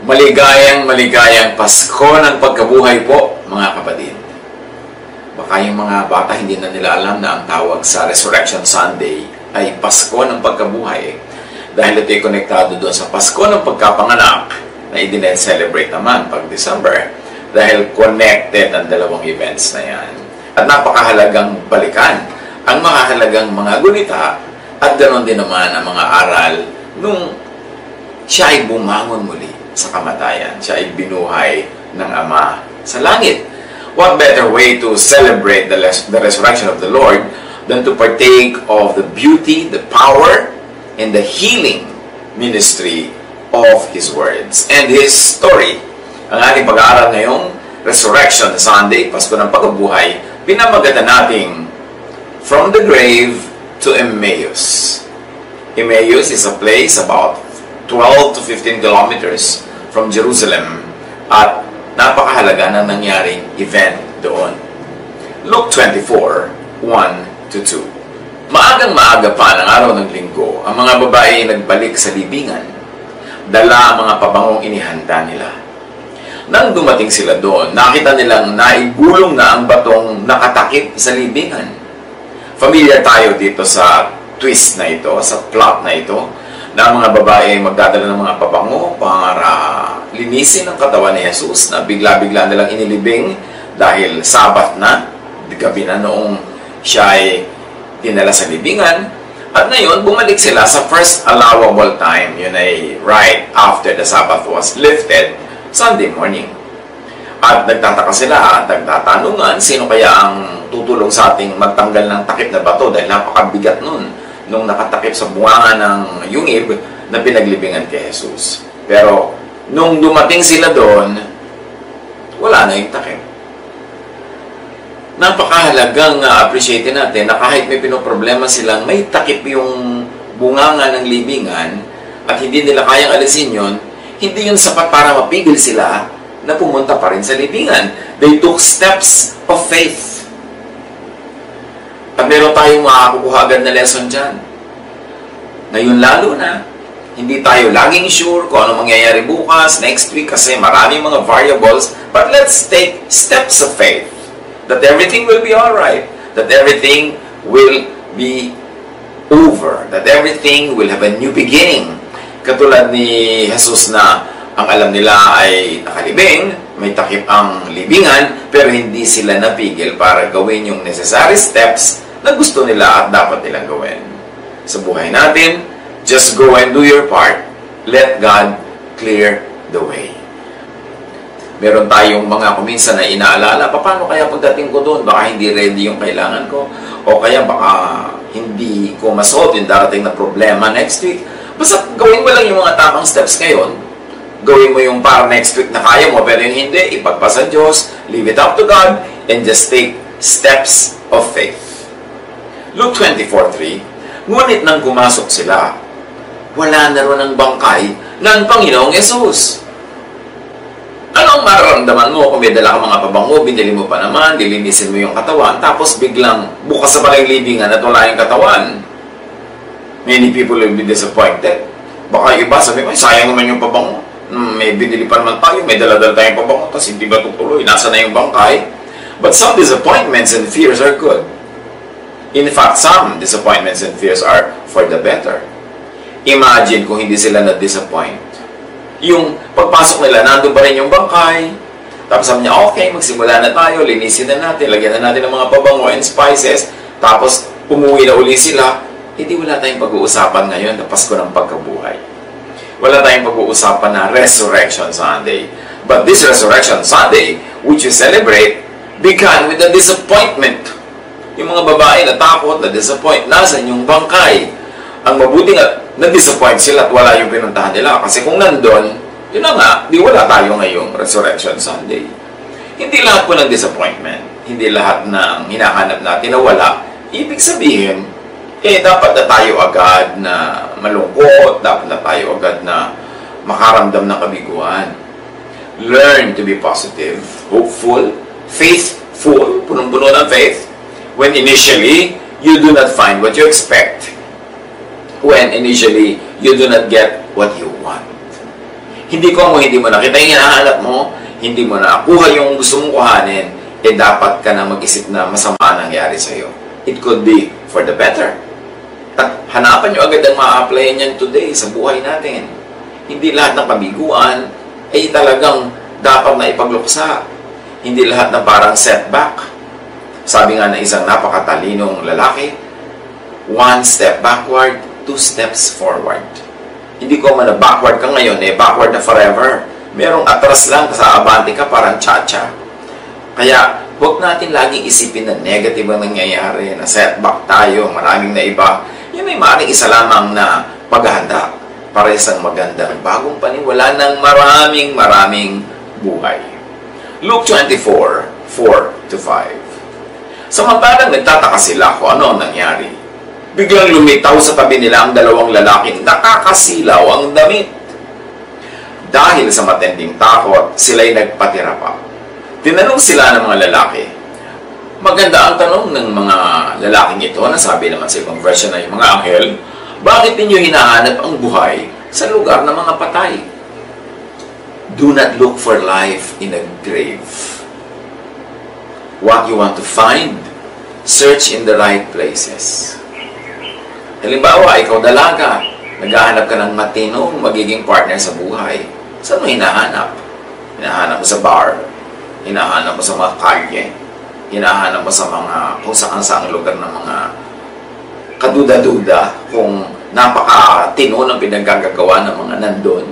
Maligayang Pasko ng pagkabuhay po, mga kapatid. Baka yung mga bata hindi na nila alam na ang tawag sa Resurrection Sunday ay Pasko ng pagkabuhay. Dahil ito'y konektado doon sa Pasko ng pagkapanganak na i-celebrate naman pag December. Dahil connected ang dalawang events na yan. At napakahalagang balikan ang mahahalagang mga gunita at ganoon din naman ang mga aral nung siya ay bumangon muli sa kamatayan. Siya ay binuhay ng Ama sa langit. What better way to celebrate the resurrection of the Lord than to partake of the beauty, the power, and the healing ministry of His words and His story. Ang ating pag-aaral ngayong Resurrection Sunday, Pasko ng Pagkabuhay, pinamagatan nating From the Grave to Emmaus. Emmaus is a place about 12 to 15 kilometers from Jerusalem at napakahalaga na nangyaring event doon. Luke 24, 1 to 2. Maagang-maaga pa ng araw ng linggo, ang mga babae ay nagbalik sa libingan. Dala ang mga pabangong inihanda nila. Nang dumating sila doon, nakita nilang naigulong na ang batong nakatakip sa libingan. Familiar tayo dito sa twist na ito, sa plot na ito, na ang mga babae magdadala ng mga pabango para linisin ang katawan ni Jesus na bigla-bigla nilang inilibing dahil Sabat na, gabi na noong siya ay dinala sa libingan. At ngayon, bumalik sila sa first allowable time, yun ay right after the Sabbath was lifted, Sunday morning. At nagtataka sila at nagtatanungan, sino kaya ang tutulong sa ating magtanggal ng takip na bato dahil napakabigat nun nung nakatakip sa bunga ng yungib na pinaglibingan kay Jesus. Pero, nung dumating sila doon, wala na yung takip. Napakahalagang appreciate natin na kahit may pinoproblema silang may takip yung bunganga ng libingan at hindi nila kayang alisin yon, hindi yun sapat para mapigil sila na pumunta pa rin sa libingan. They took steps of faith. At meron tayong makakukuha agad na lesson dyan. Ngayon lalo na, hindi tayo laging sure kung ano mangyayari bukas, next week, kasi maraming mga variables. But let's take steps of faith. That everything will be alright. That everything will be over. That everything will have a new beginning. Katulad ni Jesus na ang alam nila ay nakalibing, may takip ang libingan, pero hindi sila napigil para gawin yung necessary steps na gusto nila at dapat nilang gawin. Sa buhay natin, just go and do your part. Let God clear the way. Meron tayong mga kuminsan na inaalala, paano kaya pagdating ko doon? Baka hindi ready yung kailangan ko. O kaya baka hindi ko masolve yung darating na problema next week. Basta gawin mo lang yung mga tamang steps ngayon. Gawin mo yung para next week na kaya mo, pero yung hindi, ipagpasa Diyos, leave it up to God, and just take steps of faith. Luke 24:3, ngunit nang pumasok sila, wala na ron ang bangkay ng Panginoong Yesus. Anong mararamdaman mo kung may dala kang mga pabango, binili mo pa naman, dilinisin mo yung katawan, tapos biglang bukas sa palang libingan at wala yung katawan? Many people will be disappointed. Baka iba sabi, ay sayang naman yung pabango. May binili pa naman tayo, may dala-dala tayong pabango, tapos hindi ba tutuloy? Nasa na yung bangkay? But some disappointments and fears are good. In fact, some disappointments and fears are for the better. Imagine kung hindi sila na-disappoint. Yung pagpasok nila, nandun pa rin yung bangkay. Tapos sabi niya, okay, magsimula na tayo, linisin na natin, lagyan na natin ng mga pabango and spices. Tapos, umuwi na uli sila. Hindi wala tayong pag-uusapan ngayon na Pasko ng Pagkabuhay. Wala tayong pag-uusapan na Resurrection Sunday. But this Resurrection Sunday, which you celebrate, began with a disappointment. Yung mga babae natakot, na-disappoint, nasan yung bangkay? Ang mabuti nga, na-disappoint sila at wala yung pinuntahan nila. Kasi kung nandun, yun na nga, di wala tayo ngayong Resurrection Sunday. Hindi lahat po ng disappointment, hindi lahat ng hinahanap natin na wala. Ibig sabihin, dapat na tayo agad na malungkot, dapat na tayo agad na makaramdam ng kabiguan. Learn to be positive, hopeful, faithful, punong-puno ng faith, when initially, you do not find what you expect. When initially, you do not get what you want. Hindi mo nakita yung hinahanap mo, hindi mo nakuha yung gusto mong kuhanin, dapat ka na mag-isip na masama ang nangyari sa'yo. It could be for the better. At hanapan nyo agad ang ma-apply niyan today sa buhay natin. Hindi lahat ng pabiguan ay talagang dapat na ipagluksa. Hindi lahat ng parang setback. Sabi nga ng isang napakatalinong lalaki, 1 step backward, 2 steps forward. Hindi ko man na backward ka ngayon, backward na forever. Merong atras lang, sa abante ka, parang cha-cha. Kaya, huwag natin laging isipin na negative ang nangyayari, na setback tayo, maraming na iba. Yan ay maaaring isa lamang na paghahanda para isang magandang bagong paniniwala ng maraming buhay. Luke 24, 4-5. Samantalang nagtataka sila kung ano ang nangyari. Biglang lumitaw sa tabi nila ang dalawang lalaking nakakasilaw ang damit. Dahil sa matinding takot, sila'y nagpatira pa. Tinanong sila ng mga lalaki. Maganda ang tanong ng mga lalaking ito, nasabi naman sa ibang version na yung mga anghel, bakit ninyo hinahanap ang buhay sa lugar ng mga patay? Do not look for life in a grave. What you want to find, search in the right places. Halimbawa, ikaw dalaga, naghahanap ka ng matinong magiging partner sa buhay. Saan mo hinahanap? Hinahanap mo sa bar, hinahanap mo sa mga kalye, hinahanap mo sa mga kung saan lugar ng mga kaduda-duda kung napakatino ng pinaggagawa ng mga nandun.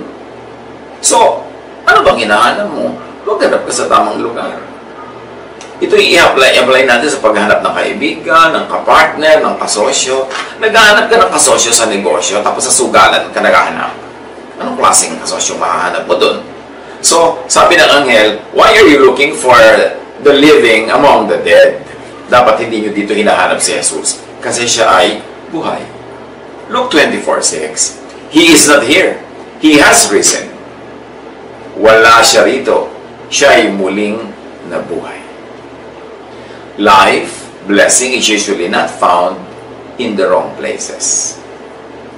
So, ano bang hinahanap mo? Maghanap ka sa tamang lugar. Ito i-apply natin sa paghanap ng kaibigan, ng kapartner, ng kasosyo. Naghahanap ka ng kasosyo sa negosyo, tapos sa sugalan ka naghahanap. Anong klaseng kasosyo mahahanap mo dun? So, sabi ng anghel, why are you looking for the living among the dead? Dapat hindi nyo dito hinahanap si Jesus. Kasi siya ay buhay. Luke 24:6. He is not here. He has risen. Wala siya rito. Siya ay muling nabuhay. Life, blessing is usually not found in the wrong places.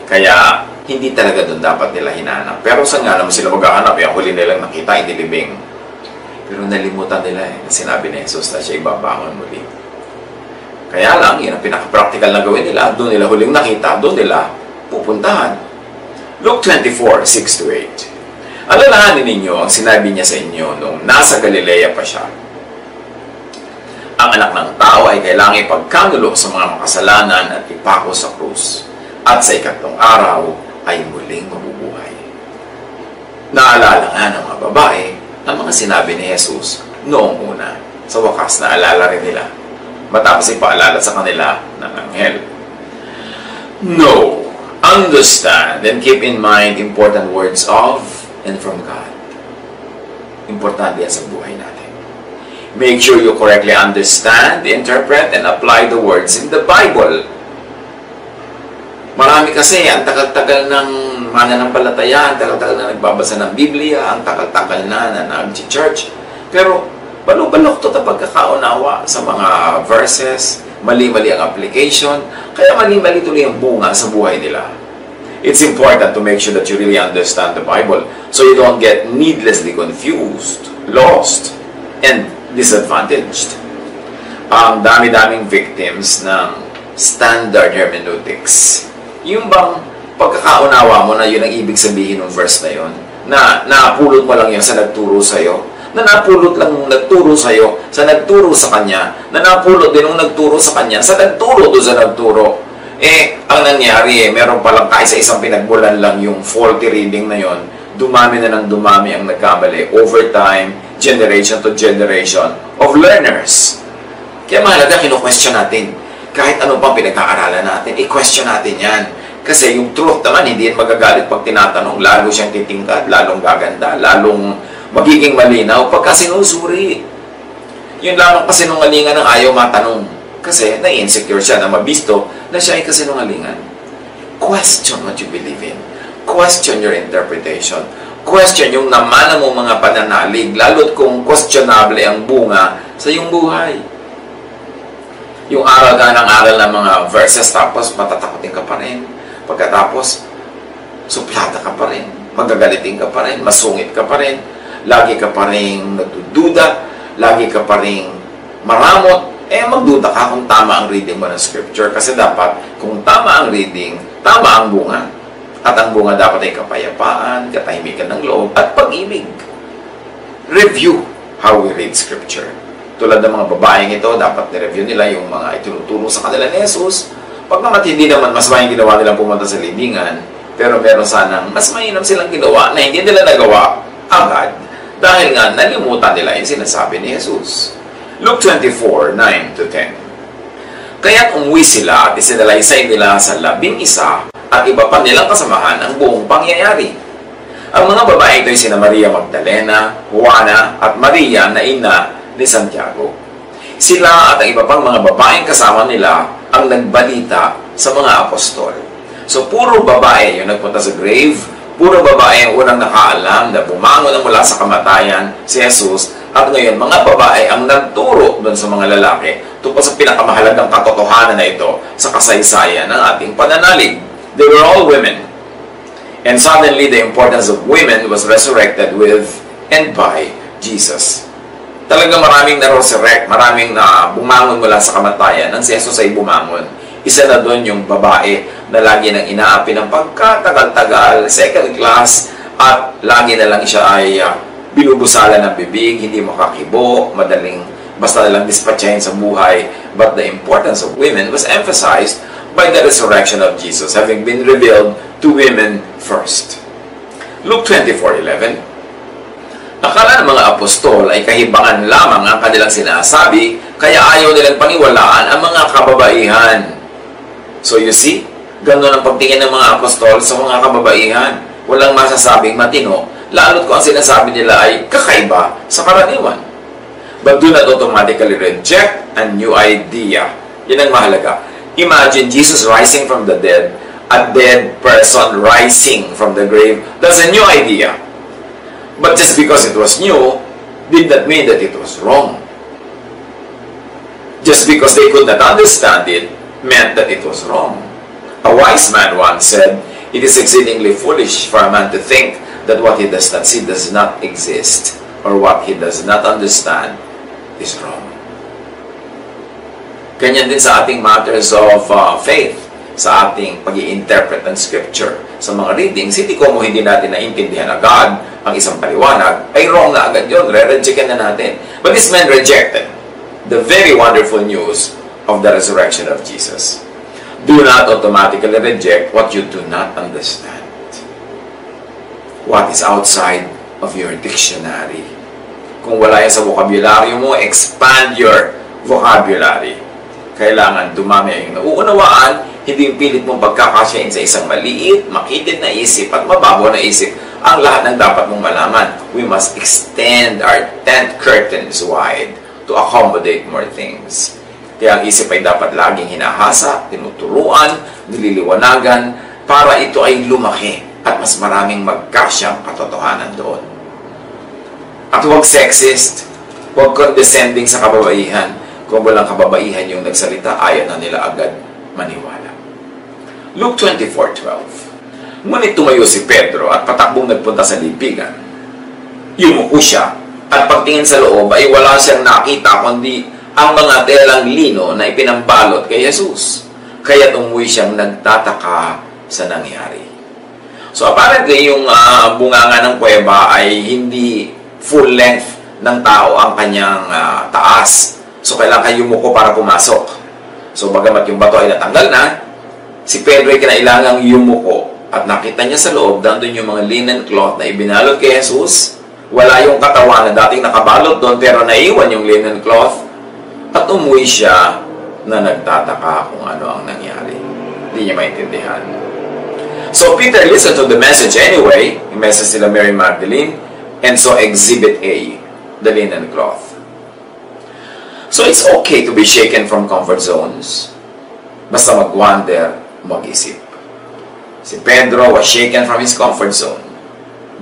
Kaya, hindi talaga doon dapat nila hinanap. Pero saan nga naman sila maghahanap? Yung huli nilang nakita, hindi libing. Pero nalimutan nila na sinabi ni Jesus na siya ibabangon muli. Kaya lang, yun ang pinaka-practical na gawin nila. Doon nila huling nakita, doon nila pupuntahan. Luke 24:6-8. Alalahanin ninyo ang sinabi niya sa inyo nung nasa Galilea pa siya. Ang anak ng tao ay kailangang ipagkanulo sa mga makasalanan at ipako sa krus. At sa ikatlong araw ay muling mabubuhay. Naalala nga ng mga babae ang mga sinabi ni Jesus noong una. Sa wakas, naalala rin nila. Matapos ipaalala sa kanila ng anghel. Know, understand, and keep in mind important words of and from God. Importante yan sa buhay natin. Make sure you correctly understand, interpret, and apply the words in the Bible. Marami kasi, ang tagal-tagal ng mananampalataya, ang tagal-tagal na nagbabasa ng Biblia, ang tagal-tagal na nag-church. Pero, balok-balok to na pagkakaunawa sa mga verses, mali-mali ang application, kaya mali-mali tuloy ang bunga sa buhay nila. It's important to make sure that you really understand the Bible so you don't get needlessly confused, lost, and disadvantaged. Ang dami-daming victims ng standard hermeneutics. Yung bang pagkakaunawa mo na yun ang ibig sabihin ng verse na yun, na napulot mo lang yun sa nagturo sa'yo, na napulot lang nung nagturo sa'yo, sa nagturo sa kanya, na napulot din nung nagturo sa kanya, sa nagturo doon sa nagturo. Ang nangyari meron palang kaisa-isang pinagmulan lang yung faulty reading na yun, dumami na ng dumami ang nagkamali over time, generation to generation of learners. Kaya mahalaga, kino-question natin. Kahit ano pang pinag-aaralan natin, i-question natin yan. Kasi yung truth naman, hindi yan magagalit pag tinatanong. Lalo siyang titingkad, lalong gaganda, lalong magiging malinaw pagka sinusuri. Yun lamang kasinungalingan ng ayaw matanong. Kasi na-insecure siya na mabisto na siya ay kasinungalingan. Question what you believe in. Question your interpretation. Question yung namana mo mga pananalig, lalo't kung questionable ang bunga sa iyong buhay. Yung aral ka ng aral ng mga verses, tapos matatakotin ka pa rin. Pagkatapos, suplada ka pa rin. magagalitin ka pa rin, masungit ka pa rin, lagi ka pa rin nagdududa, lagi ka pa rin maramot, magduda ka kung tama ang reading mo ng scripture. Kasi dapat, kung tama ang reading, tama ang bunga. At ang bunga dapat ay kapayapaan, katahimikan ng loob, at pag-ibig. Review how we read scripture. Tulad ng mga babaeng ito, dapat ni-review nila yung mga itinuturo sa kanila ni Jesus. Pag naman hindi naman mas maing ginawa nilang pumunta sa libingan, pero meron sanang mas mainam silang ginawa na hindi nila nagawa agad dahil nga nalimutan nila yung sinasabi ni Jesus. Luke 24, 9-10. Kaya't umuwi sila at isinalaysay nila sa 11 at iba pa nilang kasamahan ang buong pangyayari. Ang mga babae ito ay sina Maria Magdalena, Juana at Maria na ina ni Santiago. Sila at ang iba pang mga babaeng kasama nila ang nagbalita sa mga apostol. So puro babae yung nagpunta sa grave, puro babae ang unang nakaalam na bumangon na mula sa kamatayan si Jesus. At ngayon, mga babae ang nagturo doon sa mga lalaki tungkol sa pinakamahalagang katotohanan na ito sa kasaysayan ng ating pananalig. They were all women. And suddenly, the importance of women was resurrected with and by Jesus. Talaga maraming na-resurrect, maraming na bumangon mula sa kamatayan. Nang si Jesus ay bumangon, isa na doon yung babae na lagi nang inaapi ng pagkatagal-tagal, second class, at lagi na lang siya ay binubusala ng bibig, hindi makakibo, madaling basta nalang dispatchahin sa buhay. But the importance of women was emphasized by the resurrection of Jesus, having been revealed to women first. Luke 24:11. Akala ng mga apostol ay kahibangan lamang ang kanilang sinasabi, kaya ayaw nilang paniwalaan ang mga kababaihan. So you see, ganoon ang pagtingin ng mga apostol sa mga kababaihan. Walang masasabing matino, lalo't kung ang sinasabi nila ay kakaiba sa karaniwan. But do not automatically reject a new idea. Yan ang mahalaga. Imagine Jesus rising from the dead, a dead person rising from the grave. That's a new idea. But just because it was new, did not mean that it was wrong. Just because they could not understand it, meant that it was wrong. A wise man once said, "It is exceedingly foolish for a man to think that what he does not see does not exist, or what he does not understand is wrong." Ganyan din sa ating matters of faith, sa ating pag-i-interpret ng scripture. Sa mga readings, hindi ko mo hindi natin naintindihan agad ang isang paliwanag, ay wrong na agad yun, re-rejectin na natin. But this man rejected the very wonderful news of the resurrection of Jesus. Do not automatically reject what you do not understand. What is outside of your dictionary. Kung wala yan sa vocabulary mo, expand your vocabulary. Kailangan dumami yung nauunawaan, hindi yung pilit mong pagkakasyain sa isang maliit, makitid na isip at mababaw na isip ang lahat ng dapat mong malaman. We must extend our tent curtains wide to accommodate more things. Kaya ang isip ay dapat laging hinahasa, tinuturuan, nililiwanagan, para ito ay lumaki at mas maraming magkasyang katotohanan doon. At huwag sexist, huwag condescending sa kababaihan. Kung walang kababaihan yung nagsalita, ayaw na nila agad maniwala. Luke 24:12. Ngunit tumayo si Pedro at patakbong nagpunta sa libigan. Yumuko siya at pagtingin sa loob ay wala siyang nakita kundi ang mga telang lino na ipinambalot kay Jesus. Kaya umuwi siyang nagtataka sa nangyari. So apparently yung bunganga ng kuweba ay hindi full length ng tao ang kanyang taas. So kailangan yumuko para pumasok. So bagamat yung bato ay natanggal na, si Pedro ay kinailangang yumuko at nakita niya sa loob, nandun yung mga linen cloth na ibinalot kay Jesus. Wala yung katawan na dating nakabalot doon pero naiwan yung linen cloth. At umuwi siya na nagtataka kung ano ang nangyari. Hindi niya maintindihan. So Peter listened to the message anyway, yung message nila Mary Magdalene, and so Exhibit A, the linen cloth. So it's okay to be shaken from comfort zones. Basta mag-wonder, mag-isip. Si Pedro was shaken from his comfort zone.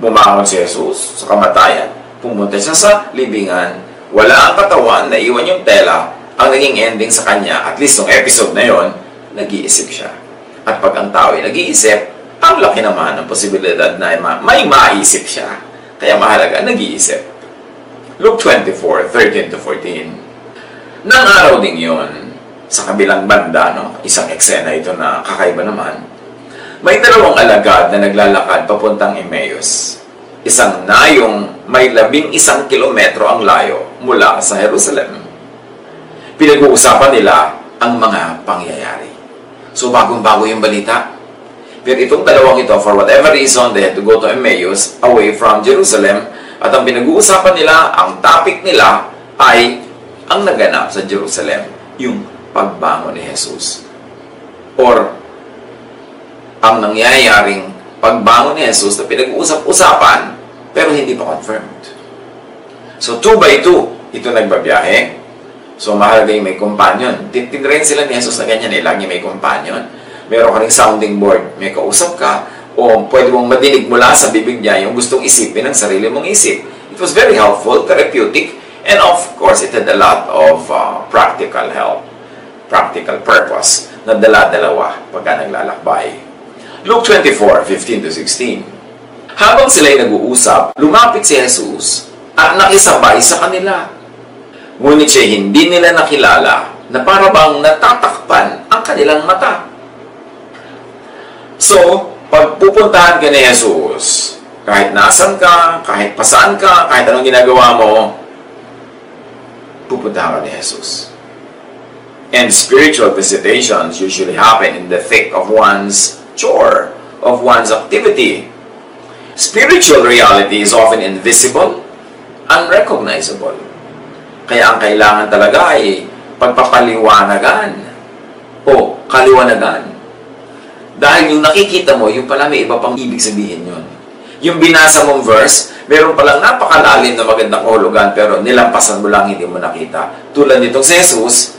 Bumangon si Jesus sa kamatayan. Pumunta siya sa libingan. Wala ang katawan, naiwan yung tela. Ang naging ending sa kanya, at least yung episode na yon, nag-iisip siya. At pag ang tao ay nag-iisip, ang laki naman ng posibilidad na may maisip siya. Kaya mahalaga, nag-iisip. Luke 24, 13-14. Nang araw ding yun, sa kabilang banda, isang eksena ito na kakaiba naman, may dalawang alagad na naglalakad papuntang Emmaus. Isang nayong may 11 kilometro ang layo mula sa Jerusalem. Pinag-uusapan nila ang mga pangyayari. So, bagong-bago yung balita. Pero itong dalawang ito, for whatever reason, they had to go to Emmaus, away from Jerusalem. At ang pinag-uusapan nila, ang topic nila, ay ang naganap sa Jerusalem, yung pagbangon ni Jesus. Or, ang nangyayaring pagbangon ni Jesus na pinag-uusap-usapan, pero hindi pa confirmed. So, 2 by 2, ito nagbabiyahe. So, mahalaga yung may companion. Tinrain sila ni Jesus na ganyan lagi may companion. Meron ka ring sounding board, may kausap ka, o pwede mong madinig mula sa bibig niya yung gustong isipin ng sarili mong isip. It was very helpful, therapeutic, and of course, it had a lot of practical help, practical purpose na dala-dalawa pagka naglalakbay. Luke 24, 15-16. Habang sila'y nag-uusap, lumapit si Jesus at nakisabay sa kanila. Ngunit siya hindi nila nakilala na para bang natatakpan ang kanilang mata. So, pag pupuntahan ka ni Jesus, kahit nasan ka, kahit pasaan ka, kahit anong ginagawa mo, pupuntahan ka ni Jesus. And spiritual visitations usually happen in the thick of one's chore, of one's activity. Spiritual reality is often invisible, unrecognizable. Kaya ang kailangan talaga ay pagpapaliwanagan o kaliwanagan. Dahil yung nakikita mo, yung pala may iba pang ibig sabihin yun. Yung binasa mong verse, meron palang napakalalim na magandang kahulugan, pero nilampasan mo lang, hindi mo nakita. Tulad nitong si Jesus,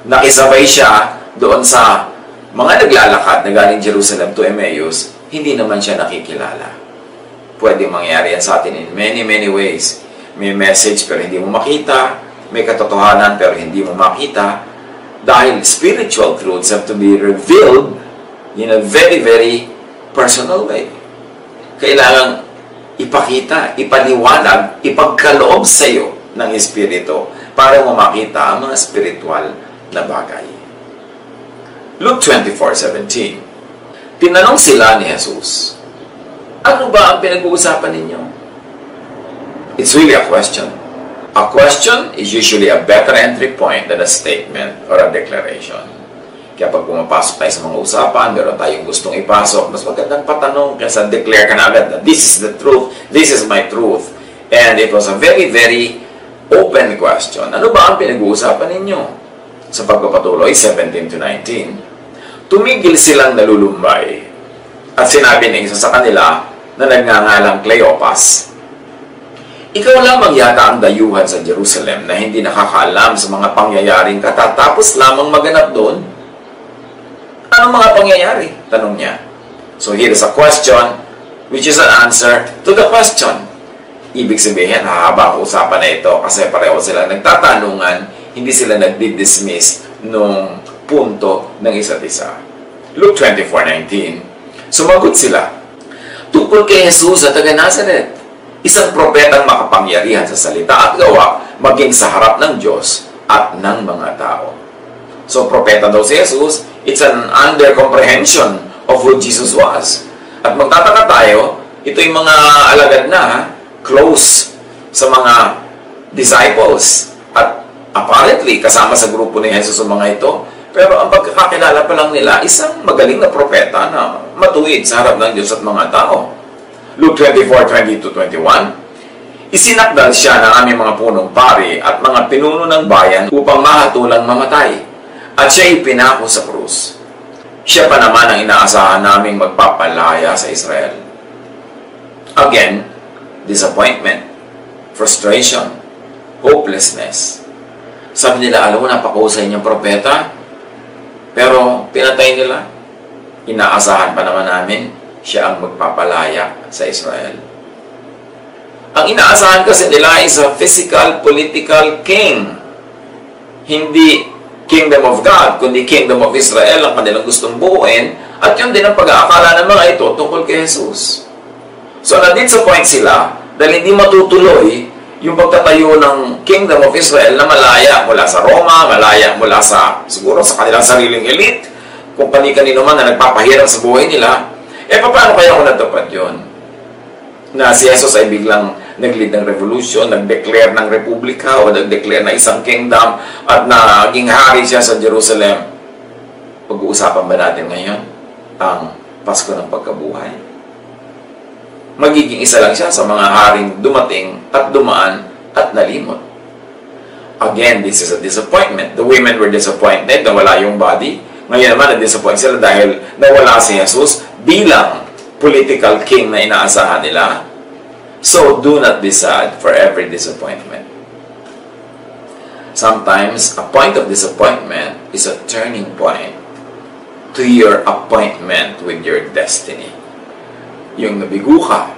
nakisabay siya doon sa mga naglalakad na galing Jerusalem to Emmaus, hindi naman siya nakikilala. Pwede mangyari yan sa atin in many, many ways. May message pero hindi mo makita, may katotohanan pero hindi mo makita, dahil spiritual truths have to be revealed in a very, very personal way. Kailangang ipakita, ipaliwanag, ipagkaloob sa iyo ng Espiritu para mo makita ang mga spiritual na bagay. Luke 24:17. Tinanong sila ni Jesus, ano ba ang pinag-uusapan ninyo? It's really a question. A question is usually a better entry point than a statement or a declaration. Kaya pag pumapasok tayo sa mga usapan, meron tayong gustong ipasok, mas magandang patanong kaysa declare ka na agad na this is the truth, this is my truth. And it was a very, very open question. Ano ba ang pinag-uusapan ninyo? Sa pagpapatuloy, 17-19, tumigil silang nalulumbay at sinabi ng isa sa kanila na nagngangalang Cleopas, ikaw lamang yata ang dayuhan sa Jerusalem na hindi nakakaalam sa mga pangyayaring katatapos lamang maganap doon? Anong mga pangyayari? Tanong niya. So here is a question which is an answer to the question. Ibig sabihin, hahaba ang usapan na ito kasi pareho sila nagtatanungan, hindi sila nagdi-dismiss nung punto ng isa't isa. Luke 24:19. Sumagot sila, tungkol kay Jesus sa taga Nazaret, isang propetang makapangyarihan sa salita at gawa, maging sa harap ng Diyos at ng mga tao. So, propeta daw si Jesus, it's an under-comprehension of who Jesus was. At magtataka tayo, ito yung mga alagad na, close sa mga disciples. At apparently, kasama sa grupo ni Jesus sa mga ito. Pero ang pagkakakilala pa lang nila, isang magaling na propeta na matuwid sa harap ng Diyos at mga tao. Luke 24:20-21, isinakdal siya ng aming mga punong pari at mga pinuno ng bayan upang mahatulang mamatay. At siya ipinako sa krus. Siya pa naman ang inaasahan naming magpapalaya sa Israel. Again, disappointment, frustration, hopelessness. Sabi nila, alam mo, napakahusay niyang propeta, pero pinatay nila. Inaasahan pa naman namin, siya ang magpapalaya sa Israel. Ang inaasahan kasi nila is a physical, political king. Hindi Kingdom of God, kundi Kingdom of Israel ang kanilang gustong buuin At yun din ang pag-aakala ng mga ito tungkol kay Jesus. So, na-disappoint sila dahil hindi matutuloy yung pagtatayo ng Kingdom of Israel na malaya mula sa Roma, malaya mula sa, siguro, sa kanilang sariling elite, kung kanino man na nagpapahirap sa buhay nila. Paano kaya kung natupad yun? Na si Jesus ay biglang nag-lead ng revolution, nag-declare ng republika o nag-declare na isang kingdom at naging hari siya sa Jerusalem. Pag-uusapan ba natin ngayon ang Pasko ng Pagkabuhay? Magiging isa lang siya sa mga haring dumating at dumaan at nalimot. Again, this is a disappointment. The women were disappointed na wala yung body. Ngayon naman, na-disappoint sila dahil nawala si Jesus bilang political king na inaasahan nila. So, do not be sad for every disappointment. Sometimes, a point of disappointment is a turning point to your appointment with your destiny. Yung nabigo ka,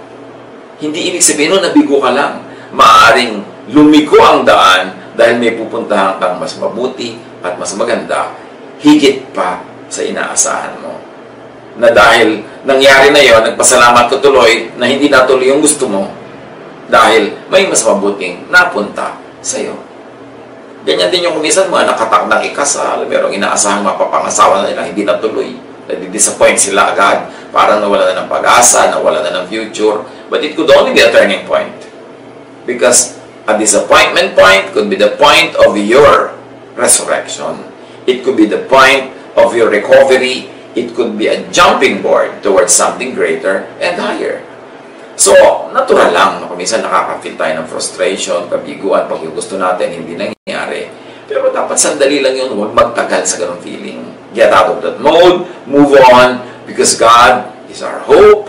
hindi ibig sabihin nun nabigo ka lang. Maaaring lumiko ang daan dahil may pupuntahan kang mas mabuti at mas maganda, higit pa sa inaasahan mo. Na dahil nangyari na yon, nagpasalamat ka tuloy na hindi natuloy yung gusto mo dahil may mas mabuting napunta sa'yo. Ganyan din yung kumisan mga nakatakdang ikasal, pero inaasahang mapapangasawa na nila, hindi natuloy. Nadi-disappoint sila agad. Parang nawala na ng pag-asa, nawala na ng future. But it could only be a turning point. Because a disappointment point could be the point of your resurrection. It could be the point of your recovery. It could be a jumping board towards something greater and higher. So, natural lang na kuminsan nakaka-feel tayo ng frustration, kabiguan, pag yung gusto natin, hindi nangyayari. Pero dapat sandali lang yun, huwag magtagal sa ganong feeling. Get out of that mode, move on, because God is our hope.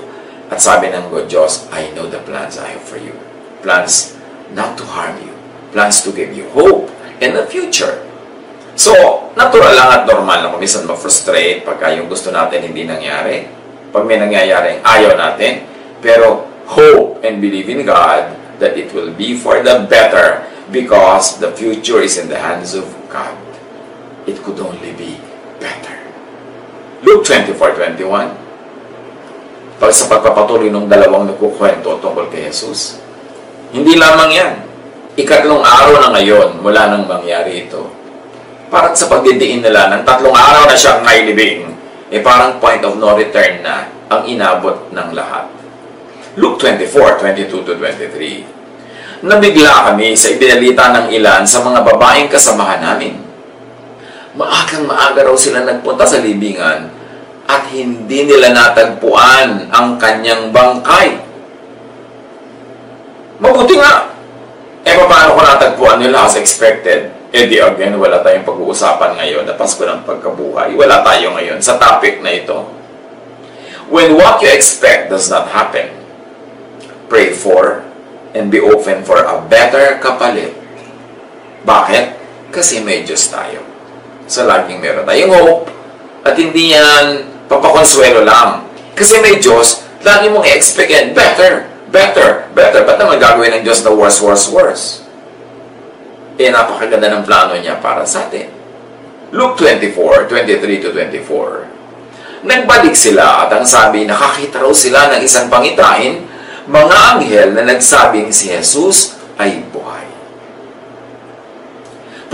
At sabi ng God Diyos, I know the plans I have for you. Plans not to harm you. Plans to give you hope in the future. So, natural lang at normal na kuminsan ma-frustrate pagka yung gusto natin hindi nangyari. Pag may nangyayari, ayaw natin. Pero, hope and believe in God that it will be for the better because the future is in the hands of God. It could only be better. Luke 24:21. Pag sa pagpapatuloy ng dalawang nagkukwento tungkol kay Jesus, hindi lamang yan. Ikatlong araw na ngayon mula nang mangyari ito. Parang sa pagdidiin nila ng 3 araw na siyang nailibing, parang point of no return na ang inabot ng lahat. Luke 24:22-23. Nabigla kami sa ibinalita ng ilan sa mga babaeng kasamahan namin. Maagang-maaga raw sila nagpunta sa libingan at hindi nila natagpuan ang kanyang bangkay. Mabuti nga! Paano ko natagpuan nila as expected? Di again, wala tayong pag-uusapan ngayon na Pasko ng Pagkabuhay. Wala tayo ngayon sa topic na ito. When what you expect does not happen, pray for and be open for a better kapalit. Bakit? Kasi may Diyos tayo. So, laging meron tayong hope at hindi yan papakonsuelo lang. Kasi may Diyos, lagi mong i-expect yan, better, better, better. Ba't naman gagawin ng Diyos na worse, worse, worse? Napakaganda ng plano niya para sa atin. Luke 24:23-24. Nagbalik sila at ang sabi, nakakita raw sila ng isang pangitain, mga anghel na nagsabing si Jesus ay buhay.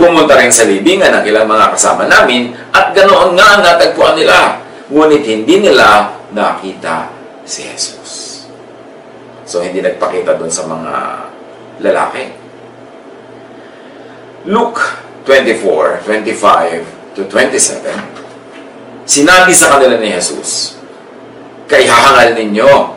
Pumunta rin sa libingan ng ilang mga kasama namin at ganoon nga natagpuan nila, ngunit hindi nila nakita si Jesus. So, hindi nagpakita dun sa mga lalaki. Luke 24:25-27. Sinabi sa kanila ni Jesus, kay hahangal ninyo,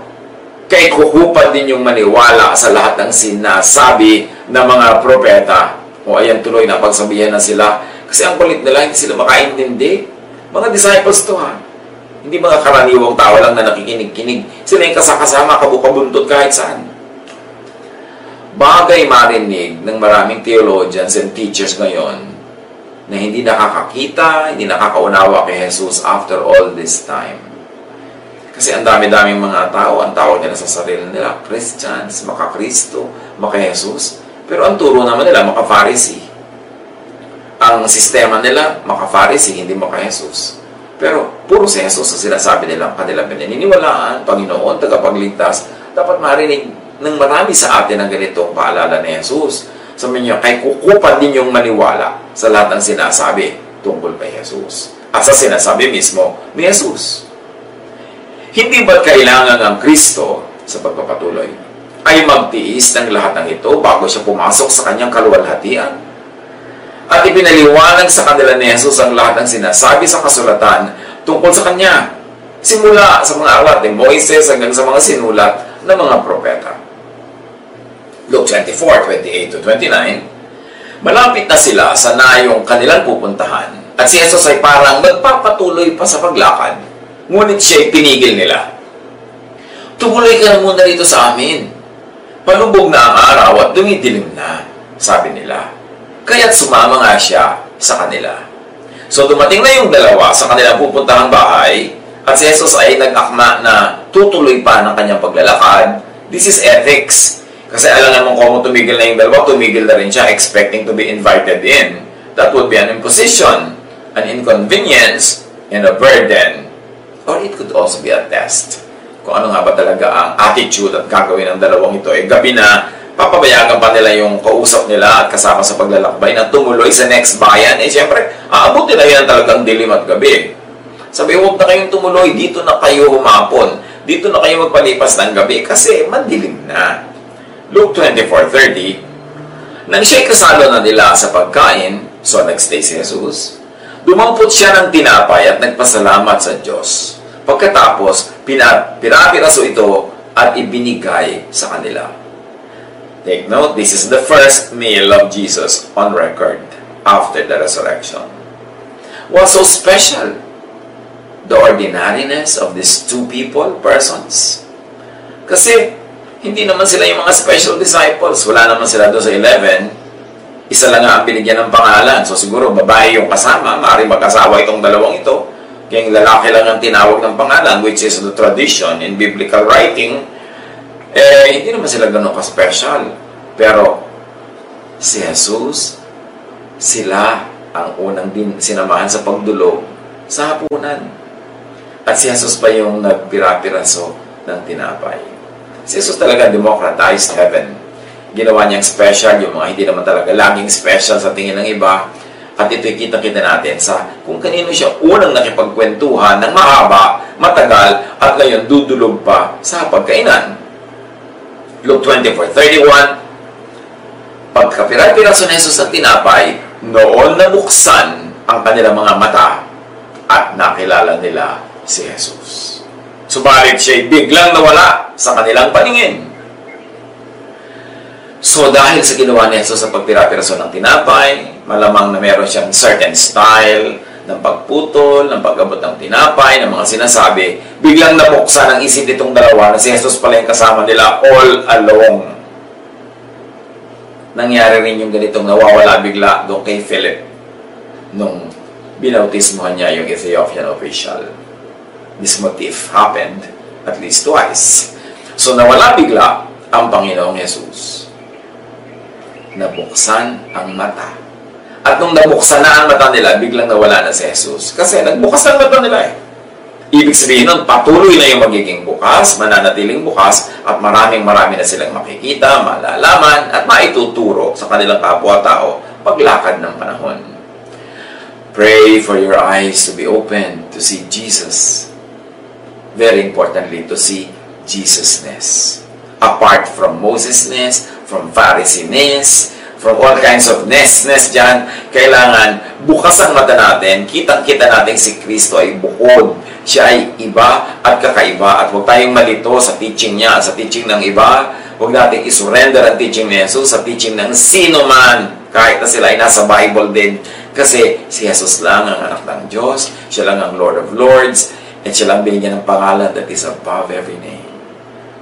kay kukupan ninyong maniwala sa lahat ng sinasabi ng mga propeta. O ayan tuloy na pagsabihan na sila. Kasi ang kulit nila, hindi sila makaintindi. Mga disciples to ha. Hindi mga karaniwang tao lang na nakikinig-kinig. Sila yung kasakasama, kabukabuntot kahit saan. Bagay marinig ng maraming theologians and teachers ngayon na hindi nakakakita, hindi nakakaunawa kay Jesus after all this time. Kasi ang dami-daming mga tao, ang tawag nila sa sarili nila, Christians, maka-Kristo, maka-Jesus. Pero ang turo naman nila, maka-Pharisee. Ang sistema nila, maka-Pharisee, hindi maka-Jesus. Pero puro si Jesus ang sinasabi nilang kanilang pinaniniwalaan, Panginoon, tagapagligtas. Dapat marinig ng marami sa atin ang ganitong paalala ni Jesus. Sabi niya, ay kukupan ninyong maniwala sa lahat ng sinasabi tungkol kay Jesus. At sa sinasabi mismo ni Jesus. Hindi ba't kailangan ang Kristo sa pagpapatuloy ay magtiis ng lahat ng ito bago siya pumasok sa kanyang kaluwalhatian? At ipinaliwanag sa kanila ni Jesus ang lahat ng sinasabi sa kasulatan tungkol sa kanya. Simula sa mga aklat ni Moises hanggang sa mga sinulat ng mga propeta. Luke 24:28-29, malapit na sila sa nayong kanilang pupuntahan at si Jesus ay parang magpapatuloy pa sa paglakad. Ngunit siya'y pinigil nila. Tumuloy ka na muna rito sa amin. Palubog na ang araw at dumidilim na, sabi nila. Kaya't sumama nga siya sa kanila. So dumating na yung dalawa sa kanilang pupuntahang bahay at si Jesus ay nag-akma na tutuloy pa ng kanyang paglalakad. This is ethics. Kasi alam mo kung tumigil na yung dalawa, tumigil na rin siya expecting to be invited in. That would be an imposition, an inconvenience, and a burden. Or it could also be a test. Kung ano nga ba talaga ang attitude at gagawin ng dalawang ito. Gabi na, papabayagan pa nila yung kausap nila at kasama sa paglalakbay na tumuloy sa next bayan. Siyempre, aabot nila yan talagang dilim at gabi. Sabi, huwag na kayong tumuloy. Dito na kayo humapon. Dito na kayo magpalipas ng gabi kasi madilim na. Luke 24:30, nang siya'y kasalo na nila sa pagkain, so nagstay si Jesus, dumampot siya ng tinapay at nagpasalamat sa Diyos. Pagkatapos, pinapiraso ito at ibinigay sa kanila. Take note, this is the first meal of Jesus on record after the resurrection. What's so special? The ordinariness of these two persons. Kasi, hindi naman sila yung mga special disciples. Wala naman sila doon sa 11. Isa lang nga ang binigyan ng pangalan. So siguro, babae yung kasama. Maaaring mag-asawa itong dalawang ito. Kaya yung lalaki lang ang tinawag ng pangalan, which is the tradition in biblical writing. Hindi naman sila ganun ka-special. Pero, si Jesus, sila ang unang sinamahan sa pagdulog sa hapunan. At si Jesus pa yung nagpira-piraso ng tinapay. Si Jesus talaga democratized heaven. Ginawa niyang special, yung mga hindi naman talaga laging special sa tingin ng iba. At ito'y kita-kita natin sa kung kanino siya unang nakipagkwentuhan ng mahaba, matagal, at ngayon dudulog pa sa pagkainan. Luke 24:31, pagkapira-piraso ni Jesus ng tinapay, noon nabuksan ang kanilang mga mata at nakilala nila si Jesus. Subalit siya'y biglang nawala sa kanilang paningin. So dahil sa ginawa ni Jesus sa pagpira-piraso ng tinapay, malamang na meron siyang certain style ng pagputol, ng pag-abot ng tinapay, ng mga sinasabi, biglang nabuksan ang isip nitong dalawa na si Jesus pala yung kasama nila all along. Nangyari rin yung ganitong nawawala bigla doon kay Philip nung binautismohan niya yung Ethiopian official. This motif happened at least twice. So nawala bigla ang Panginoong Jesus. Nabuksan ang mata. At nung nabuksan na ang mata nila, biglang nawala na si Jesus. Kasi nagbukas ang mata nila Ibig sabihin nun, patuloy na yung magiging bukas, mananatiling bukas, at marami na silang makikita, malalaman, at maituturo sa kanilang kapwa-tao paglakad ng panahon. Pray for your eyes to be open to see Jesus. Very importantly, to see Jesus-ness. Apart from Moses-ness, from Pharisee-ness, from all kinds of ness dyan, kailangan bukas ang mata natin, kitang-kita natin si Kristo ay bukod. Siya ay iba at kakaiba at huwag tayong malito sa teaching niya, sa teaching ng iba. Huwag natin isurrender ang teaching ni Jesus sa teaching ng sino man, kahit na sila ay nasa Bible din. Kasi si Jesus lang ang anak ng Diyos, siya lang ang Lord of Lords, at siya lang binigyan ng pangalan that is above every name.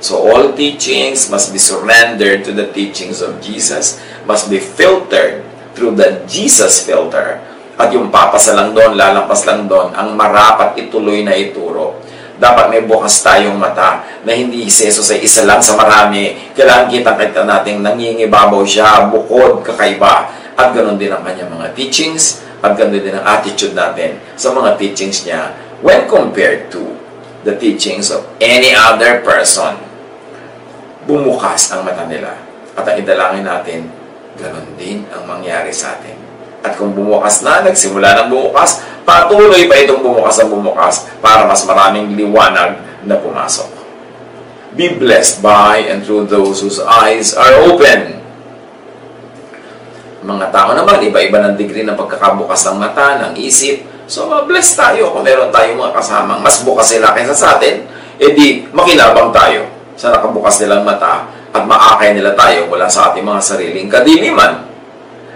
So all teachings must be surrendered to the teachings of Jesus, must be filtered through the Jesus filter. At yung papasa lang doon, lalampas lang doon, ang marapat ituloy na ituro. Dapat may bukas tayong mata na hindi si Jesus ay isa lang sa marami. Kailangan kita natin nangingibabaw siya, bukod, kakaiba. At ganoon din ang kanyang mga teachings, at ganoon din ang attitude natin sa mga teachings niya when compared to the teachings of any other person, bumukas ang mata nila. At ang idalangin natin, ganon din ang mangyari sa atin. At kung bumukas na, nagsimula ng bumukas, patuloy pa itong bumukas ang bumukas para mas maraming liwanag na pumasok. Be blessed by and through those whose eyes are open. Mga tao naman, iba-iba ng degree ng pagkakabukas ng mata, ng isip. So, blessed tayo kung meron tayong mga kasamang mas bukas sila kaysa sa atin, edi makinabang tayo sa nakabukas nilang mata at maakay nila tayo mula sa ating mga sariling kadiliman.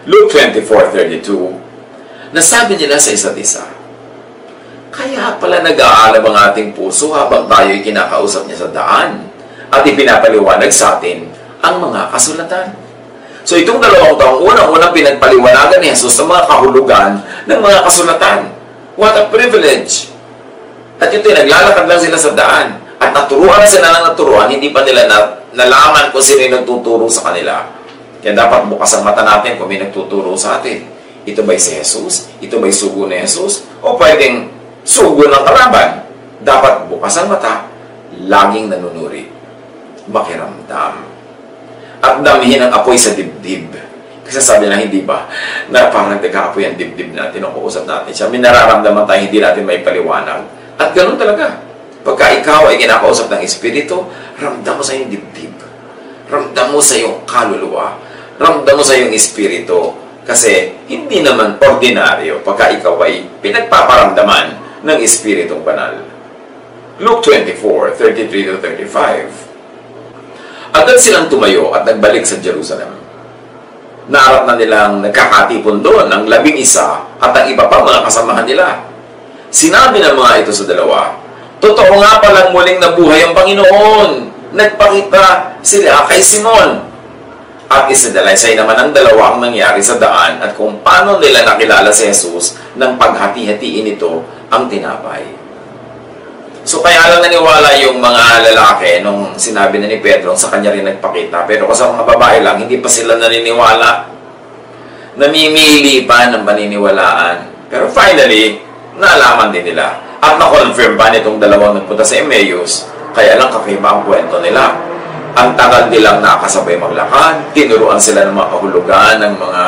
Luke 24:32, nasabi nila sa isa't isa, kaya pala nag-aalab ang ating puso habang tayo'y kinakausap niya sa daan at ipinapaliwanag sa atin ang mga kasulatan. So itong 2 taong unang pinagpaliwanagan ni Jesus sa mga kahulugan ng mga kasulatan. What a privilege! At ito, naglalakad lang sila sa daan at naturuan na sila ng naturuan, hindi pa nila nalaman kung sino yung nagtuturo sa kanila. Kaya dapat bukas ang mata natin kung may nagtuturo sa atin. Ito ba'y si Jesus? Ito ba'y sugo ni Jesus? O pwedeng sugo ng kalaban? Dapat bukas ang mata, laging nanunuri, makiramdam, at damihin ang apoy sa dibdib. Kasi sabi na, hindi ba, na parang nagkaapoy ang dibdib natin, o kausap natin siya, may nararamdaman tayo, hindi natin may paliwanag. At ganun talaga. Pagka ikaw ay kinakausap ng Espiritu, ramdam mo sa iyong dibdib. Ramdam mo sa iyong kaluluwa. Ramdam mo sa iyong Espiritu. Kasi hindi naman ordinaryo pagka ikaw ay pinagpaparamdaman ng Espiritong Banal. Luke 24:33-35. Agad silang tumayo at nagbalik sa Jerusalem. Naarap na nilang nagkakatipon doon ang 11 at ang iba pa mga kasamahan nila. Sinabi ng mga ito sa dalawa, totoo nga palang muling nabuhay ang Panginoon. Nagpakita sila kay Simon. At isinalaysay naman ang dalawa ang nangyari sa daan at kung paano nila nakilala si Jesus nang paghati-hatiin ito ang tinapay. So kaya lang naniwala yung mga lalaki nung sinabi na ni Pedro sa kanya rin nagpakita. Pero kasi mga babae lang, hindi pa sila naniniwala. Namimili pa ng paniniwalaan. Pero finally, naalaman din nila. At na-confirm pa nitong dalawang nagpunta sa Emmaus. Kaya lang kakaiba ang kwento nila. Ang tagal nilang nakasabay maglakad, tinuruan sila ng mga kahulugan, ng mga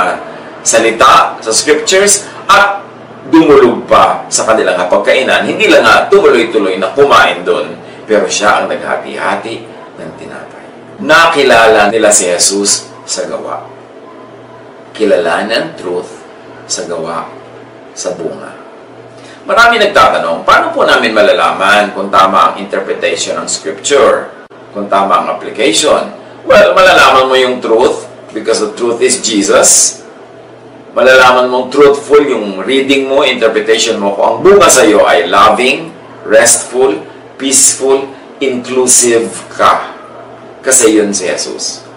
salita sa scriptures, at dumulog pa sa kanilang hapagkainan. Hindi lang nga tuloy-tuloy na kumain doon, pero siya ang naghati-hati ng tinapay. Nakilala nila si Jesus sa gawa. Kilalanan truth sa gawa, sa bunga. Marami nagtatanong, paano po namin malalaman kung tama ang interpretation ng scripture? Kung tama ang application? Well, malalaman mo yung truth because the truth is Jesus. Malalaman mong truthful yung reading mo, interpretation mo, kung ang bunga sa iyo ay loving, restful, peaceful, inclusive ka. Kasi yun si Jesus.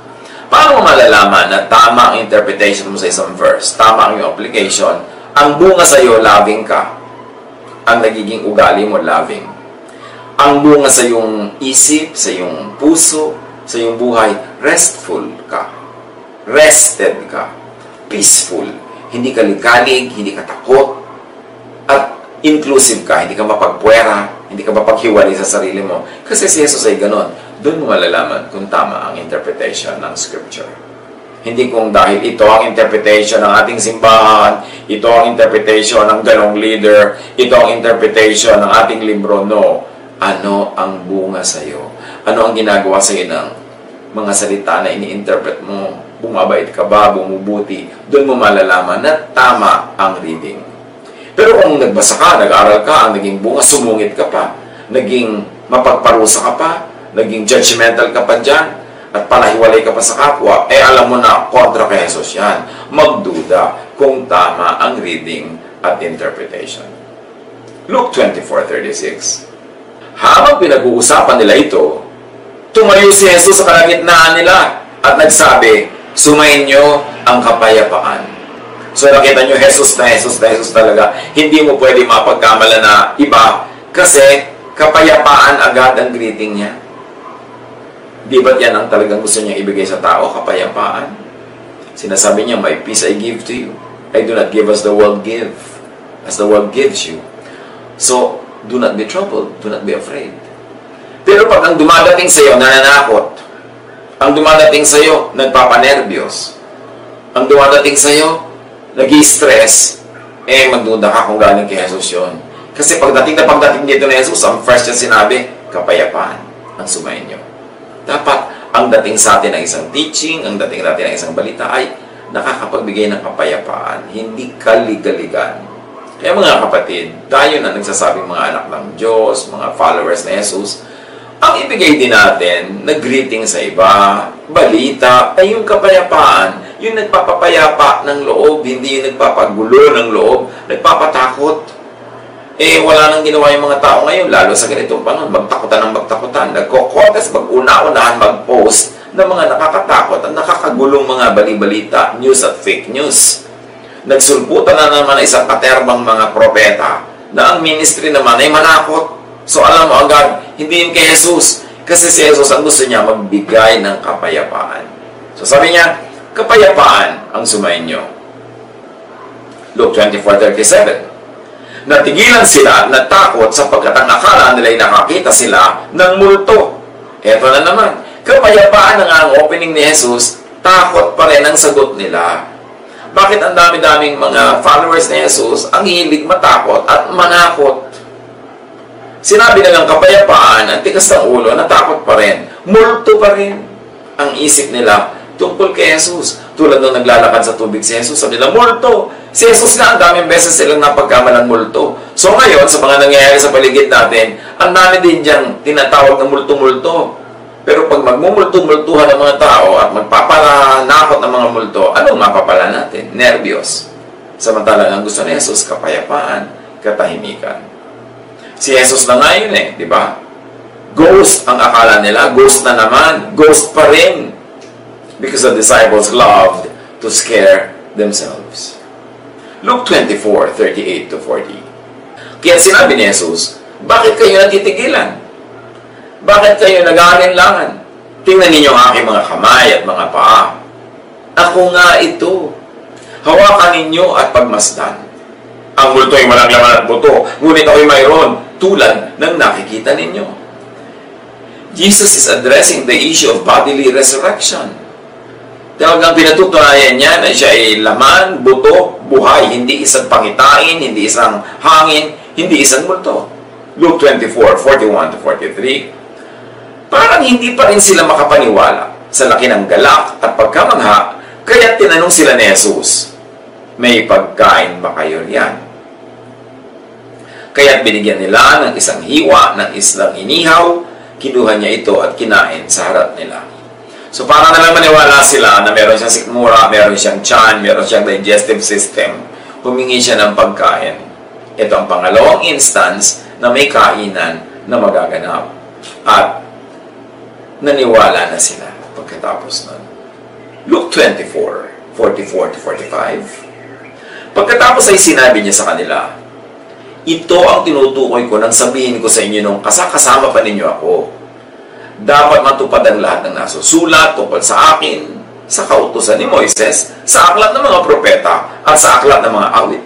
Paano mo malalaman na tama ang interpretation mo sa isang verse, tama ang yung application, ang bunga sa iyo, loving ka, ang nagiging ugali mo, loving. Ang bunga sa iyong isip, sa iyong puso, sa iyong buhay, restful ka. Rested ka. Peaceful. Hindi ka likalig, hindi ka takot. At inclusive ka. Hindi ka mapagpuwera, hindi ka mapaghiwalay sa sarili mo. Kasi si Jesus ay ganon. Doon mo malalaman kung tama ang interpretation ng Scripture. Hindi kung dahil ito ang interpretation ng ating simbahan, ito ang interpretation ng ganong leader, ito ang interpretation ng ating libro. No. Ano ang bunga sa iyo? Ano ang ginagawa sa iyo ng mga salita na ini-interpret mo? Bumabait ka ba? Bumubuti? Doon mo malalaman na tama ang reading. Pero kung nagbasa ka, nag-aral ka, ang naging bunga, sumungit ka pa, naging mapagparusa ka pa, naging judgmental ka pa dyan, at palahiwalay ka pa sa kapwa, alam mo na, kontra kay Jesus yan. Magduda kung tama ang reading at interpretation. Luke 24:36. Habang pinag-uusapan nila ito, tumayo si Jesus sa kalagitnaan nila at nagsabi, sumainyo ang kapayapaan. So nakita nyo, Jesus na Jesus talaga. Hindi mo pwede mapagkamala na iba kasi kapayapaan agad ang greeting niya. Di ba't yan ang talagang gusto niya ibigay sa tao, kapayapaan? Sinasabi niya, my peace I give to you. I do not give as the world give, as the world gives you. So, do not be troubled, do not be afraid. Pero pag ang dumadating sa iyo, nananakot, ang dumadating sa iyo, nagpapanervyos, ang dumadating sa iyo, nag-i-stress, magduda ka kung galing kay Jesus yun. Kasi pagdating dito na Jesus, ang first niya sinabi, kapayapaan ang sumayin niyo. Dapat ang dating sa atin ng isang teaching, ang dating natin ng isang balita ay nakakapagbigay ng kapayapaan, hindi kaligaligan. Kaya mga kapatid, tayo na nagsasabing mga anak ng Diyos, mga followers na Jesus, ang ibigay din natin na greeting sa iba, balita, ay yung kapayapaan, yung nagpapapayapa ng loob, hindi yung nagpapagulo ng loob, nagpapatakot. Wala nang ginawa yung mga tao ngayon, lalo sa ganitong panahon, magtakutan ng magtakutan, nagko-contest, mag-una-unahan, mag-post ng mga nakakatakot at nakakagulong mga bali-balita, news at fake news. Nagsulputan na naman isang katerbang mga propeta na ang ministry naman ay manakot. So alam mo agad, hindi yun kay Jesus. Kasi si Jesus ang gusto niya magbigay ng kapayapaan. So sabi niya, kapayapaan ang sumayin niyo. Luke 24:37. Natigilan sila, natakot sapagkat ang akala nila'y nakakita sila ng multo. Eto na naman, kapayapaan na nga ang opening ni Jesus, takot pa rin ang sagot nila. Bakit ang dami-daming mga followers ni Jesus ang hilig matakot at manakot? Sinabi na ng kapayapaan, ang tikas ng ulo, natakot pa rin. Multo pa rin ang isip nila tungkol kay Jesus. Tulad nung naglalakad sa tubig si Jesus, sabi nila, multo! Si Jesus nga, ang daming beses silang napagkamalang multo. So ngayon, sa mga nangyayari sa paligid natin, ang dami din diyang tinatawag ng multo-multo. Pero pag magmumulto-multuhan ng mga tao at magpapalanakot ng mga multo, anong mapapala natin? Nervyos. Samantalang ang gusto ni Jesus, kapayapaan, katahimikan. Si Jesus na nga yun di ba? Ghost ang akala nila, ghost na naman, ghost pa rin. Because the disciples loved to scare themselves. Luke 24:38-40. Kaya sinabi ni Jesus, bakit kayo natitigilan? Bakit kayo nag-aalinlangan? Tingnan ninyo ang aking mga kamay at mga paa. Ako nga ito. Hawakan ninyo at pagmasdan. Ang multo ay walang laman at buto, ngunit ako'y mayroon tulad ng nakikita ninyo. Jesus is addressing the issue of bodily resurrection. Talagang pinatutunayan niya na siya ay laman, buto, buhay, hindi isang pangitain, hindi isang hangin, hindi isang multo. Luke 24:41-43. Parang hindi pa rin sila makapaniwala sa laki ng galak at pagkamangha, kaya tinanong sila ni Jesus, may pagkain ba kayo riyan? Kaya binigyan nila ng isang hiwa ng islang inihaw, kinuha niya ito at kinain sa harap nila. So para na lang maniwala sila na meron siyang sikmura, meron siyang tiyan, meron siyang digestive system, humingi siya ng pagkain. Ito ang pangalawang instance na may kainan na magaganap. At naniwala na sila pagkatapos nun. Luke 24:44-45. Pagkatapos ay sinabi niya sa kanila, ito ang tinutukoy ko nang sabihin ko sa inyo nung kasama pa ninyo ako. Dapat matupad ang lahat ng nasusulat tungkol sa akin, sa kautusan ni Moises, sa aklat ng mga propeta, at sa aklat ng mga awit.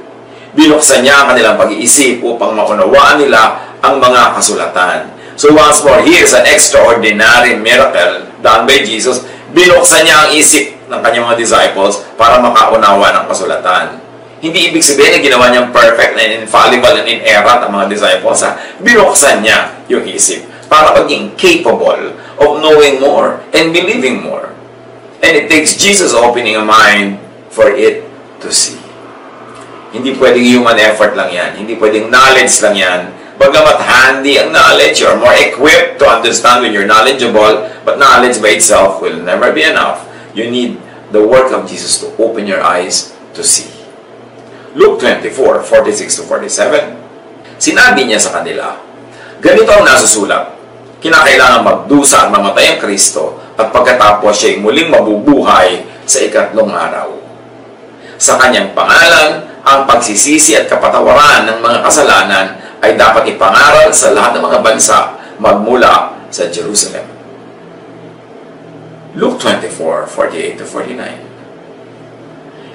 Binuksan niya ang kanilang pag-iisip upang maunawaan nila ang mga kasulatan. So once more, here's an extraordinary miracle done by Jesus. Binuksan niya ang isip ng kanyang mga disciples para makaunawa ng kasulatan. Hindi ibig sabihin na ginawa niyang perfect and infallible and inerrant ang mga disciples. Binuksan niya yung isip para maging capable of knowing more and believing more. And it takes Jesus opening a mind for it to see. Hindi pwedeng human effort lang yan. Hindi pwedeng knowledge lang yan. Bagamat handy ang knowledge, you're more equipped to understand when you're knowledgeable, but knowledge by itself will never be enough. You need the work of Jesus to open your eyes to see. Luke 24:46-47. Sinabi niya sa kanila, ganito ang nasusulat, kinakailangan magdusa at mamatay ang Kristo at pagkatapos siya ay muling mabubuhay sa ikatlong araw. Sa kanyang pangalan, ang pagsisisi at kapatawaran ng mga kasalanan ay dapat ipangaral sa lahat ng mga bansa magmula sa Jerusalem. Luke 24:48-49.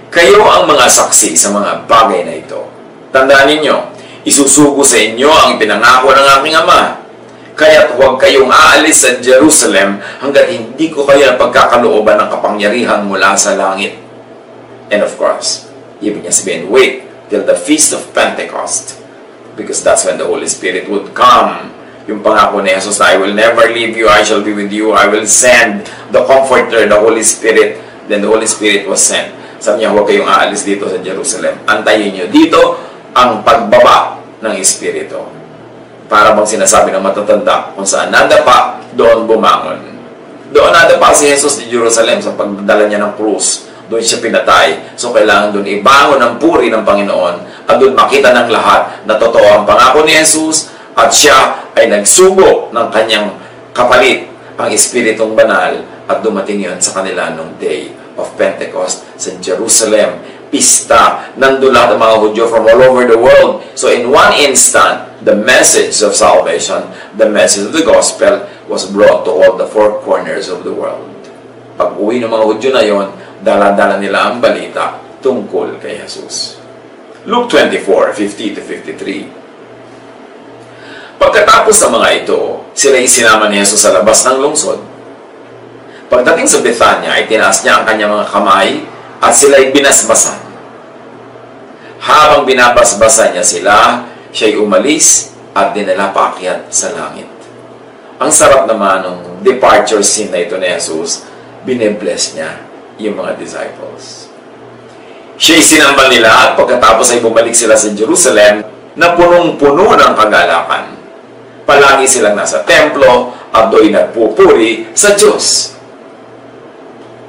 Kayo ang mga saksi sa mga bagay na ito. Tandaan ninyo, Isusugo sa inyo ang ipinangako ng aking Ama. Kaya't huwag kayong aalis sa Jerusalem hanggat hindi ko kayo pagkakalooban ng kapangyarihan mula sa langit. And of course, ibig niya sabihin, wait till the Feast of Pentecost, because that's when the Holy Spirit would come. Yung pangako ni Jesus na, I will never leave you, I shall be with you, I will send the Comforter, the Holy Spirit. Then the Holy Spirit was sent. Sabi niya, huwag kayong aalis dito sa Jerusalem. Antayin niyo dito ang pagbaba ng Espiritu. Para bang sinasabi ng matatanda, kung saan nadapa, doon bumangon. Doon nadapa si Jesus di Jerusalem sa pagdala niya ng krus. Doon siya pinatay. So kailangan doon ibangon ang puri ng Panginoon at doon makita ng lahat na totoo ang pangako ni Jesus at siya ay nagsugo ng kanyang kapalit, ang Espiritong Banal, at dumating yon sa kanila nung Day of Pentecost sa Jerusalem. Pista. Nandun lahat ang mga Hudyo from all over the world. So in one instant, the message of salvation, the message of the gospel, was brought to all the four corners of the world. Pag uwi ng mga Hudyo na yon, dala-dala nila ang balita tungkol kay Jesus. Luke 24:50-53. Pagkatapos ng mga ito, sila isinama ni Jesus sa labas ng lungsod. Pagdating sa Bethania, ay tinaas niya ang kanyang mga kamay at sila'y binasbasan. Habang binabasbasan niya sila, siya'y umalis at dinala paakyat sa langit. Ang sarap naman ng departure scene na ito ni Jesus, bine-bless niya yung mga disciples. Siya'y sinamba nila at pagkatapos ay bumalik sila sa Jerusalem na punong-puno ng kagalakan. Palagi silang nasa templo at do'y nagpupuri sa Diyos.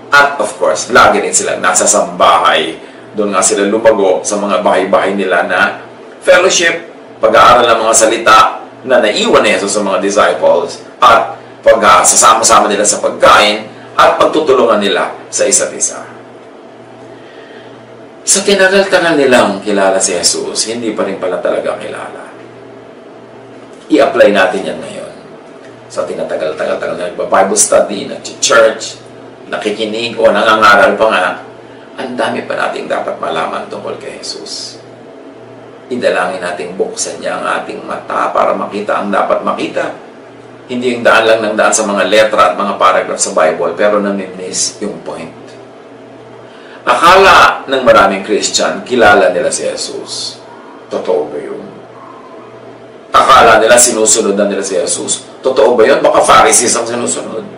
At of course, lagi rin silang nasa sambahay. Doon nga sila lumago sa mga bahay-bahay nila na fellowship, pag-aaral ng mga salita na naiwan ni Jesus sa mga disciples at pagsasama-sama nila sa pagkain at pagtutulungan nila sa isa't isa. Sa tinagal-tagal nilang kilala si Jesus, hindi pa rin pala talaga kilala. I-apply natin yan ngayon. Sa tinatagal-tagal na nagpa-Bible study, nag-church, nakikinig o nangangaral pa nga, ang dami pa nating dapat malaman tungkol kay Jesus. Idalangin nating buksan niya ang ating mata para makita ang dapat makita. Hindi yung daan lang ng daan sa mga letra at mga paragraph sa Bible, pero nami-miss yung point. Akala ng maraming Christian, kilala nila si Jesus. Totoo ba yun? Akala nila sinusunod na nila si Jesus. Totoo ba yun? Baka Pharisees ang sinusunod.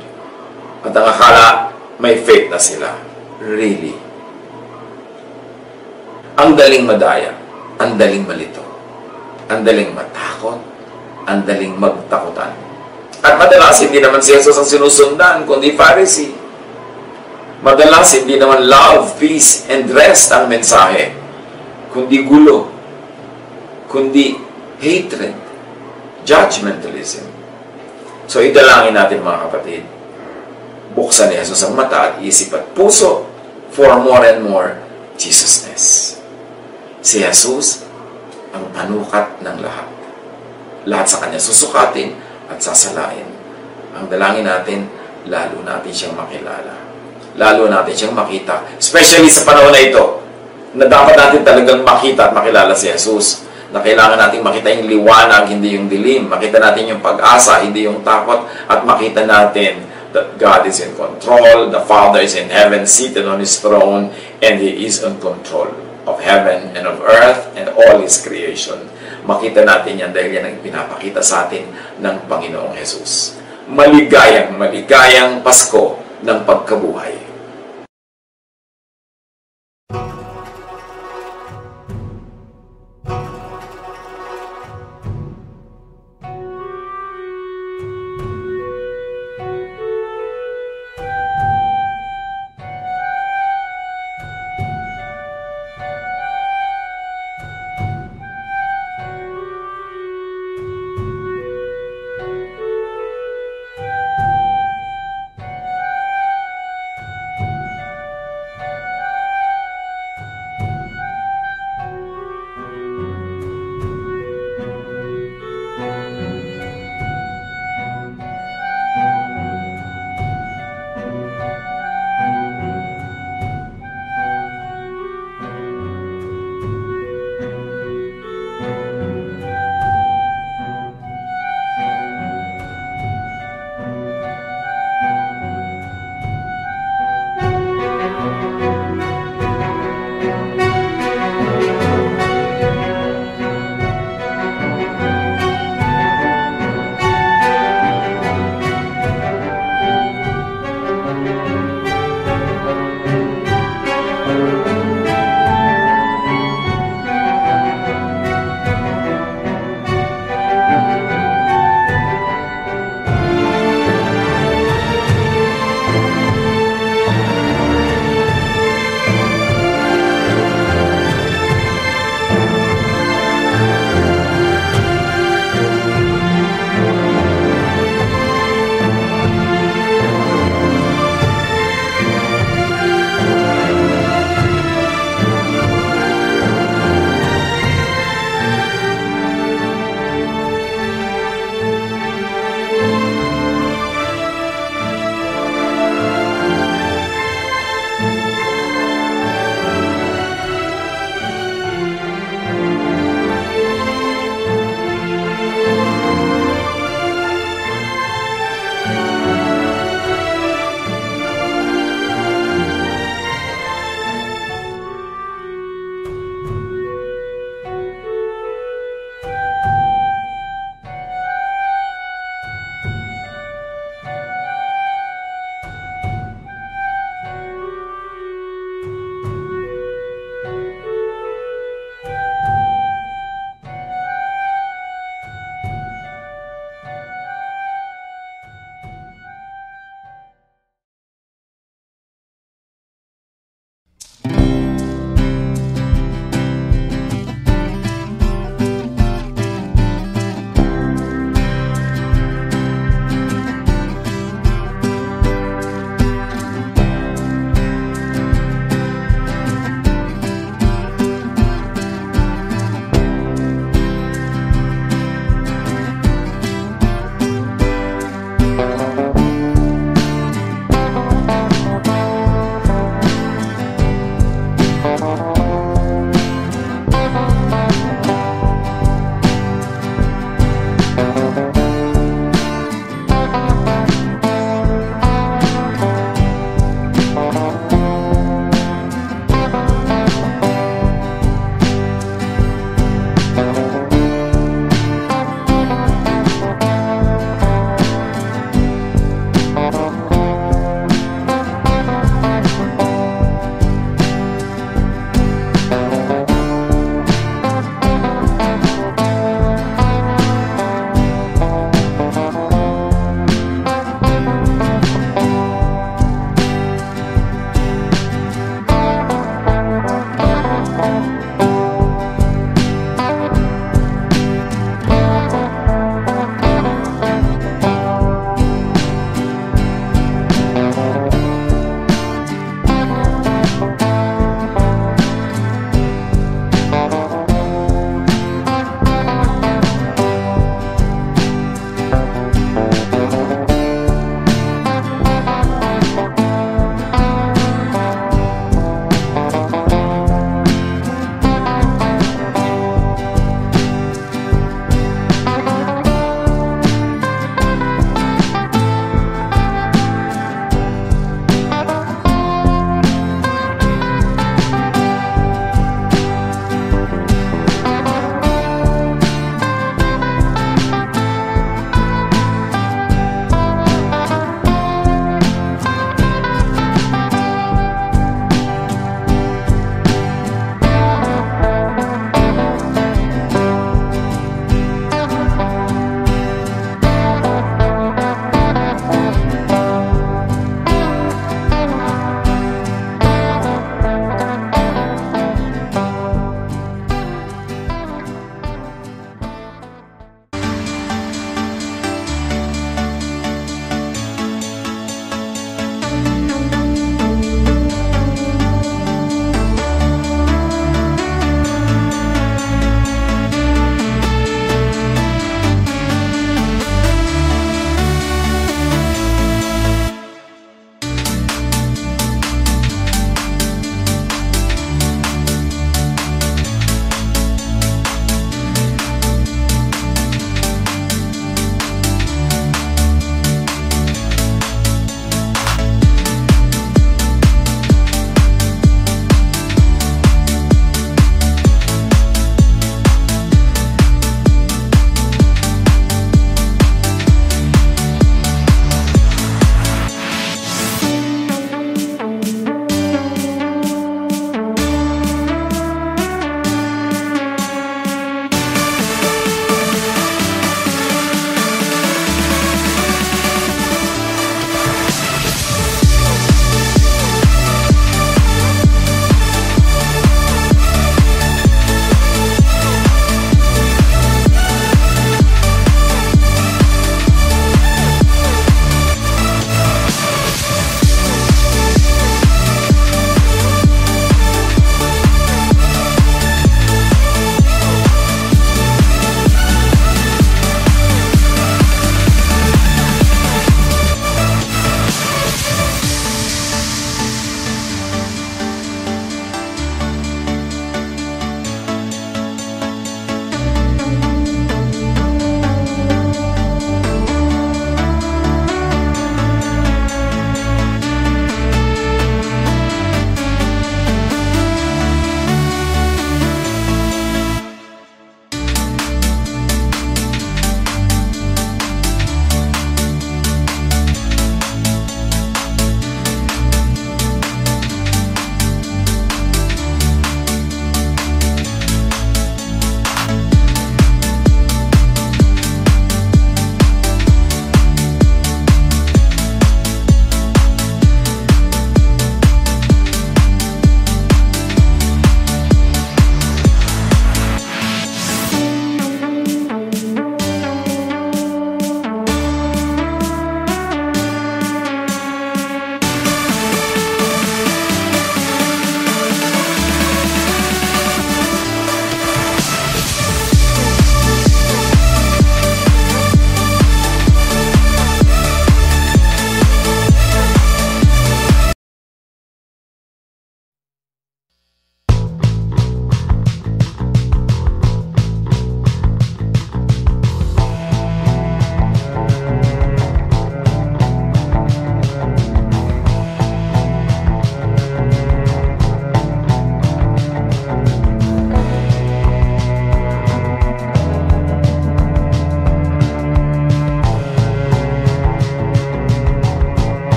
At ang akala, may faith na sila. Really? Ang daling madaya, ang daling malito, ang daling matakot, ang daling magtakutan. At madalas, hindi naman si Jesus ang sinusundan, kundi Pharisee. Madalas, hindi naman love, peace, and rest ang mensahe, kundi gulo, kundi hatred, judgmentalism. So, idalangin natin mga kapatid. Buksan ni Jesus ang mata at isip at puso for more and more Jesusness. Si Jesus ang panukat ng lahat. Lahat sa Kanya susukatin at sasalain. Ang dalangin natin, lalo natin siyang makilala. Lalo natin siyang makita. Especially sa panahon na ito, na dapat natin talagang makita at makilala si Jesus. Na kailangan natin makita yung liwanag, hindi yung dilim. Makita natin yung pag-asa, hindi yung takot. At makita natin that God is in control, the Father is in heaven, seated on His throne, and He is in control of heaven and of earth and all His creation. Makita natin yan dahil yan ang pinapakita sa atin ng Panginoong Jesus. Maligayang Pasko ng pagkabuhay.